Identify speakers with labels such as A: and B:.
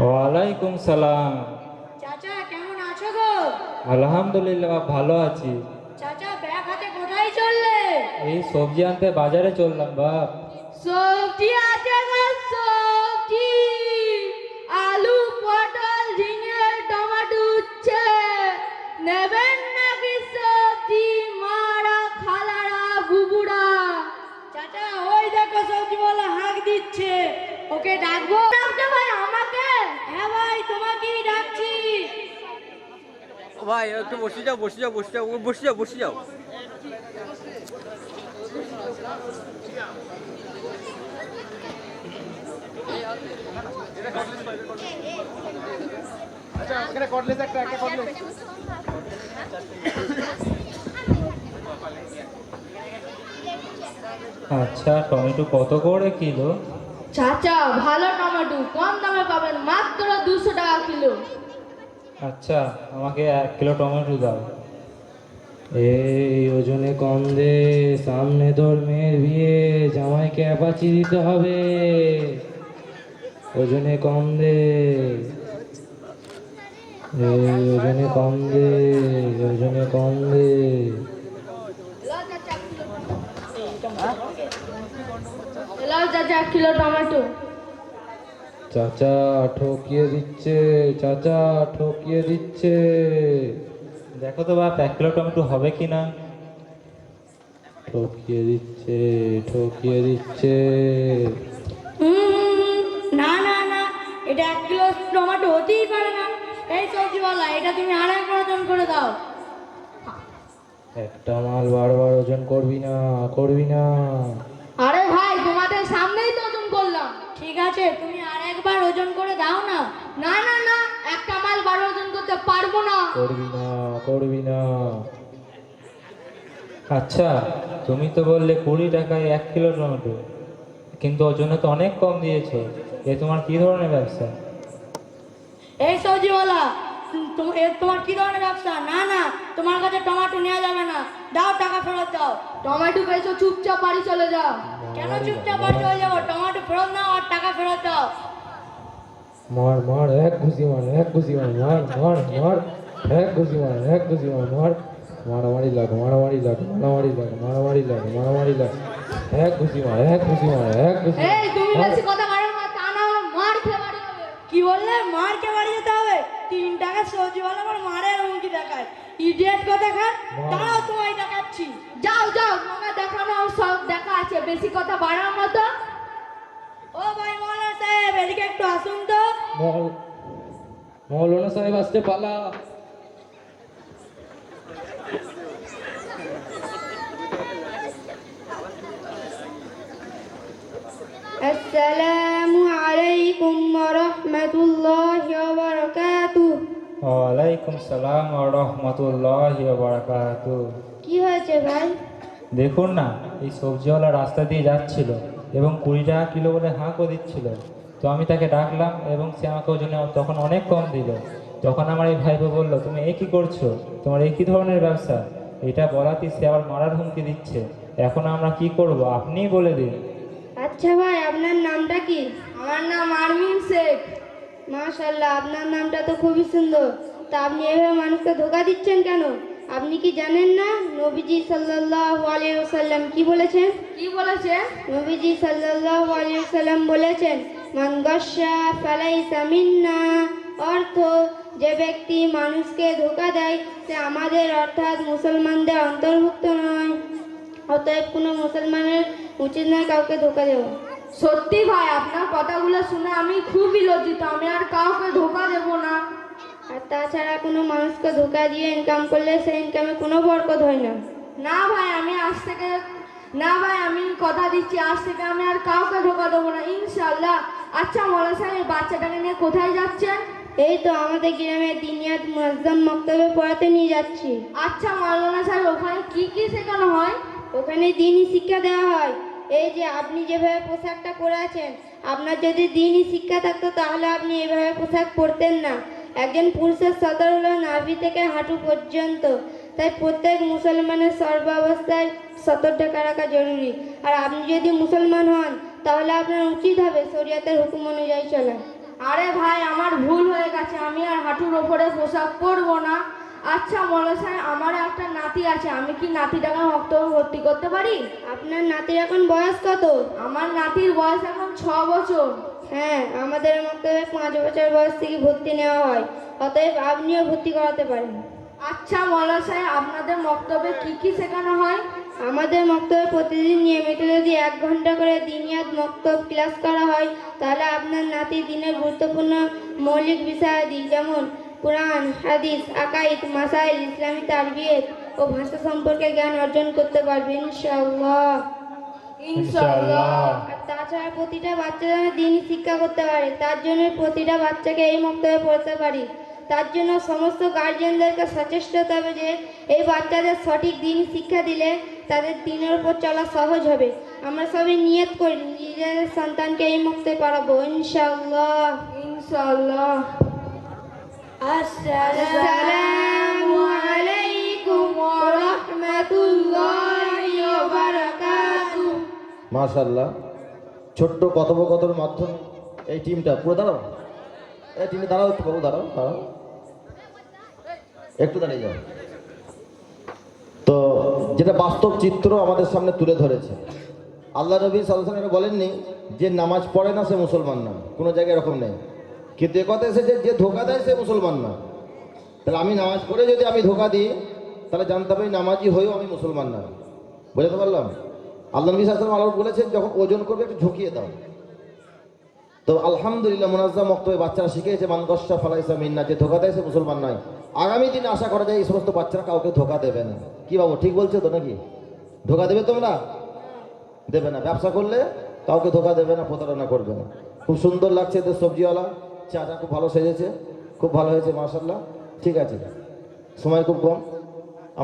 A: ওয়ালাইকুম সালাম।
B: চাচা কেমন আছো গো?
A: আলহামদুলিল্লাহ ভালো আছি।
B: চাচা ব্যাগ হাতে কোথায় চললে?
A: এই সবজি আনতে বাজারে চললাম বাপ।
B: সবজি আছে গো, সবজি আলু, পটল, ঝিঙে, টমেটো, উচ্ছে নেবেন নাকি সবজি? মারা, খালারা, বুবুরা। চাচা ওই দেখো সবজি বলা হাঁক দিচ্ছে, ওকে ডাকবো? ডাকতে ভাই আমাকে? হ্যাঁ ভাই তোমাকেই ডাকছি।
C: ও ভাই একটু বসে যাও, বসে যাও, বসে যাও, বসে যাও, বসে যাও।
A: আচ্ছা, টমেটো কত করে কিলো?
B: চাচা ভালো টমেটো কম দামে পাবেন, মাত্র 200 টাকা কিলো।
A: আচ্ছা, আমাকে 1 কিলো টমেটো দাও।
D: এই ওজনে কম দে, সামনে তোর মেয়ের বিয়ে, জামাইকে অ্যাপাচি দিতে হবে। ওজনে কম দে, এই ওজনে কম দে, ওজনে কম দে।
B: এলাও চাচা 1 কিলো টমেটো।
D: চাচা ঠকিয়ে দিচ্ছে, চাচা ঠকিয়ে দিচ্ছে।
A: দেখো তো বাপ, 1 কিলো টমেটো হবে কি না।
D: ঠকিয়ে দিচ্ছে, ঠকিয়ে দিচ্ছে।
B: না না না, এটা 1 কিলো টমেটো হতেই পারে না। এই সবজিওয়ালা, এটা তুমি আরেকবার ওজন করে দাও।
D: একটা মাল বারবার ওজন করবি না, করবি না।
B: আরে ভাই তোমাদের সামনেই তো ওজন করলাম। ঠিক আছে তুমি আরেকবার ওজন করে দাও না। না না না, একটা মাল 12 ওজন করতে পারবো না।
D: করবি না, করবি না।
A: আচ্ছা, তুমি তো বললে 20 টাকায় 1 কিলো টমেটো, কিন্তু ওজনে তো অনেক কম দিয়েছো। এ তোমার কি ধরনের ব্যবসা?
B: এই সবজিওয়ালা, তোমার কি ধরনের ব্যবসা? না না, তোমার কাছে টমেটো নেওয়া যাবে না। দাও, টাকা ফেরত দাও। টমেটো পেয়েছো, চুপচাপ বাড়ি চলে যাও। কেন চুপচাপ বাড়ি চলে যাবো? টমেটো ফেরত নাও আর টাকা ফেরত দাও।
D: মার মার, এক ঘুষি মার, এক ঘুষি মার, মার মার মার, এক ঘুষি মার, এক ঘুষি মার, মার। মারামারি লাগ, মারামারি লাগ, মারামারি লাগ, মারামারি লাগ, মারামারি লাগ। এক ঘুষি মার, এক ঘুষি মার, এক ঘুষি
B: এই তুমি
D: মার।
B: বেশি কথা বাড়াও না, তা না হলে মার খেয়ে বাড়ি যাবে। কি বললে? মার খেয়ে বাড়ি যেতে হবে? 3 টাকা সবজিওয়ালা আবার মারের হুমকি দেখায়। ইডিয়েট কথা খান। দাঁড়াও, তোমায় দেখাচ্ছি। যাও যাও, তোমাকে দেখানো সব দেখা আছে, বেশি কথা বাড়াও মতো। ও ভাই মৌলানা সাহেব, এদিকে একটু আসুন তো।
D: মৌলানা সাহেব আসতে পালা।
B: আসসালামু আলাইকুম ওয়া রাহমাতুল্লাহি ওয়া বারাকাতুহু।
A: ওয়ালাইকুম সালাম ওয়া রাহমাতুল্লাহি ওয়া বারাকাতুহু।
B: কি হয়েছে ভাই?
A: দেখুন না, এই সবজিওয়ালা রাস্তা দিয়ে যাচ্ছিল এবং 20 টাকা কিলো বলে হাঁকও দিচ্ছিল। তো আমি তাকে ডাকলাম এবং সে আমাকে ওজনে তখন অনেক কম দিল। তখন আমার এই ভাইপো বলল, তুমি এ কি করছো? তোমার এই কী ধরনের ব্যবসা? এটা বলাতেই সে আবার মারার হুমকি দিচ্ছে। এখন আমরা কি করব, আপনিই বলে দিন।
E: আচ্ছা ভাই, আপনার নামটা কি?
B: আমার নাম আরমিন শেখ।
E: মাশাআল্লাহ, আপনার নামটা তো খুবই সুন্দর। তা আপনি এভাবে মানুষকে ধোঁকা দিচ্ছেন কেন? আপনি কি জানেন না নবীজি সাল্লাল্লাহু আলাইহি ওয়াসাল্লাম কি বলেছেন?
B: কি বলেছে?
E: নবীজি সাল্লাল্লাহু আলাইহি ওয়াসাল্লাম বলেছেন, মান গাশশা ফালাইসা মিন্না। অর্থ, যে ব্যক্তি মানুষকে ধোঁকা দেয় সে আমাদের অর্থাৎ মুসলমানদের অন্তর্ভুক্ত নয়। অতএব কোনো মুসলমানের উচিত নয় কাউকে ধোঁকা দেওয়া।
B: সত্যি ভাই, আপনার কথাগুলো শুনে আমি খুবই লজ্জিত। আমি আর কাউকে ধোঁকা দেব না।
E: আর তাছাড়া কোনো মানুষকে ধোঁকা দিয়ে ইনকাম করলে সেই ইনকামে কোনো বরকত হয় না।
B: না ভাই, না ভাই, আমি কথা দিচ্ছি, আজ থেকে আমি আর কাউকে ধোঁকা দেবো না, ইনশাআল্লাহ। আচ্ছা মৌলানা সাহেব, এই বাচ্চাটাকে নিয়ে কোথায় যাচ্ছেন?
E: এই তো আমাদের গ্রামে দিনিয়াত মুআজ্জাম মক্তবে পড়াতে নিয়ে যাচ্ছি।
B: আচ্ছা মৌলানা সাহেব, ওখানে কি কি শেখানো হয়?
E: ওখানে দিনই শিক্ষা দেওয়া হয়। এই যে আপনি যেভাবে পোশাকটা পরে আছেন, আপনার যদি দিনই শিক্ষা থাকতো তাহলে আপনি এভাবে পোশাক পরতেন না। একজন পুরুষের সতর হলো নাভি থেকে হাঁটু পর্যন্ত। তাই প্রত্যেক মুসলমানের সর্বাবস্থায় সতর ঢাকা রাখা জরুরি। আর আপনি যদি মুসলমান হন তাহলে আপনার উচিত হবে শরীয়তের হুকুম অনুযায়ী চলা।
B: আরে ভাই আমার ভুল হয়ে গেছে, আমি আর হাঁটুর ওপরে পোশাক পরবো না। আচ্ছা মৌলা সাহেব, আমারও একটা নাতি আছে, আমি কি নাতিটাকে মক্তবে ভর্তি করতে পারি?
E: আপনার নাতির এখন বয়স কত?
B: আমার নাতির বয়স এখন 6 বছর।
E: হ্যাঁ, আমাদের মক্তবে 5 বছর বয়স থেকে ভর্তি নেওয়া হয়, অতএব আপনিও ভর্তি করাতে পারেন।
B: আচ্ছা মৌলা সাহেব, আপনাদের মক্তবে কি কি শেখানো হয়?
E: আমাদের মক্তবে প্রতিদিন নিয়মিত যদি 1 ঘন্টা করে দিনিয়াত মক্তব ক্লাস করা হয়, তাহলে আপনার নাতি দিনের গুরুত্বপূর্ণ মৌলিক বিষয়াদি যেমন কোরআন, হাদিস, আকাইদ, মাসাইল, ইসলামী তারবিয়ত ও ভাষা সম্পর্কে জ্ঞান অর্জন করতে পারবে ইনশাআল্লাহ।
A: ইনশাআল্লাহ।
E: আর তাছাড়া প্রতিটা বাচ্চা যেন দিনই শিক্ষা করতে পারে, তার জন্য প্রতিটা বাচ্চাকে এই মক্তবে পড়তে পারি। তার জন্য সমস্ত গার্জিয়ানদেরকে সচেষ্ট হতে হবে যে এই বাচ্চাদের সঠিক দিনই শিক্ষা দিলে তাদের দিনের উপর চলা সহজ হবে। আমরা সবাই নিয়ত করি নিজেদের সন্তানকে এই মক্তবে পড়াবো ইনশাআল্লাহ।
B: ইনশাআল্লাহ।
E: আসসালামু আলাইকুম ওয়া রাহমাতুল্লাহি ওয়া বারাকাতুহু।
F: মাশাআল্লাহ, ছোট্ট কথোপকথনের মাধ্যমে এই টিমটা পুরো দাঁড়াও, এই টিমে দাঁড়াও, একটু বাবু দাঁড়াও, দাঁড়াও, একটু দাঁড়িয়ে যাও। তো যেটা বাস্তব চিত্র আমাদের সামনে তুলে ধরেছে, আল্লাহ নবী সাল্লাল্লাহু আলাইহি ওয়াসাল্লাম বলেননি যে নামাজ পড়ে না সে মুসলমান না, কোনো জায়গায় এরকম নেই। কিন্তু এ কথা এসেছে যে ধোকা দেয় সে মুসলমান না। তাহলে আমি নামাজ পড়ে যদি আমি ধোকা দিই, তাহলে জানতে হবে নামাজি হয়েও আমি মুসলমান না। বুঝতে পারলাম? আল্লাহ নবী সাল্লাল্লাহু আলাইহি ওয়াসাল্লাম বলেছেন যখন ওজন করবে একটু ঝুঁকিয়ে দাও। তো আলহামদুলিল্লাহ মুনাজ্জাম মক্তবে বাচ্চারা শিখেছে মান গস্সা ফালাইসা মিন্না, যে ধোকা দেয় সে মুসলমান নয়। আগামী দিনে আশা করা যায় এই সমস্ত বাচ্চারা কাউকে ধোকা দেবে না। কি বাবু ঠিক বলছে তো নাকি? ধোকা দেবে তোমরা? দেবে না। ব্যবসা করলে কাউকে ধোকা দেবে না, প্রতারণা করবে না। খুব সুন্দর লাগছে এদের সবজিওয়ালা চাচা, খুব ভালো সেজেছে, খুব ভালো হয়েছে মাশাআল্লাহ। ঠিক আছে, সময় খুব কম।